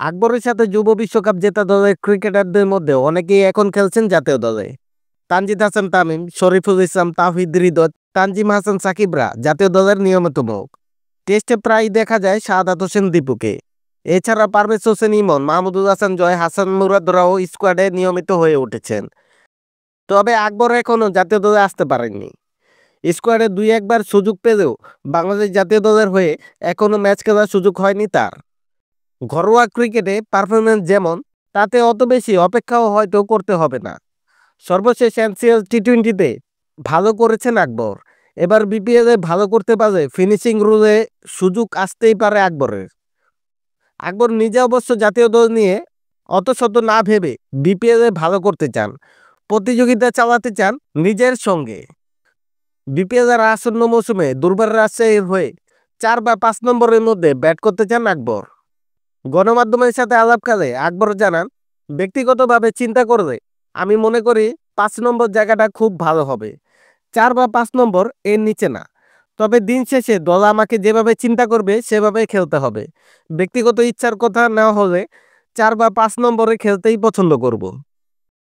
আকবরের সাথে যুব বিশ্বকাপ জেতা দলের ক্রিকেটারদের মধ্যে অনেকেই এখন খেলছেন জাতীয় দলে। তানজিদ হাসান তামিম, শরীফুল ইসলাম, তাওহিদ হৃদয়, তানজিম হাসান সাকিবরা জাতীয় দলের নিয়মিত মুখ। টেস্টে প্রায়ই দেখা যায় শাহাদাত হোসেন দীপুকে। এছাড়া পারভেজ হোসেন ইমন, মাহমুদুল হাসান জয়, হাসান মুরাদরাও স্কোয়াডে নিয়মিত হয়ে উঠেছেন। তবে আকবর এখনও জাতীয় দলে আসতে পারেননি। স্কোয়াডে দুই একবার সুযোগ পেলেও বাংলাদেশ জাতীয় দলের হয়ে এখনও ম্যাচ খেলার সুযোগ হয়নি তার। ঘরোয়া ক্রিকেটে পারফরম্যান্স যেমন, তাতে অত বেশি অপেক্ষাও হয়তো করতে হবে না। সর্বশেষ এনসিএল টি-20-তে ভালো করেছেন আকবর। এবার বিপিএলে ভালো করতে পারলে ফিনিশিং রোলে সুযোগ আসতেই পারে আকবরের। আকবর নিজে অবশ্য জাতীয় দল নিয়ে অত শত না ভেবে বিপিএলে ভালো করতে চান, প্রতিযোগিতা চালাতে চান নিজের সঙ্গে। বিপিএলের আসন্ন মৌসুমে দুর্বার রাজশাহীর হয়ে 4 বা 5 নম্বরের মধ্যে ব্যাট করতে চান আকবর। গণমাধ্যমের সাথে আলাপকালে আকবর জানান, ব্যক্তিগতভাবে চিন্তা করলে আমি মনে করি 5 নম্বর জায়গাটা খুব ভালো হবে। 4 বা 5 নম্বর এর নিচে না। তবে দিন শেষে দল আমাকে যেভাবে চিন্তা করবে সেভাবে খেলতে হবে। ব্যক্তিগত ইচ্ছার কথা না হলে 4 বা 5 নম্বরে খেলতেই পছন্দ করব।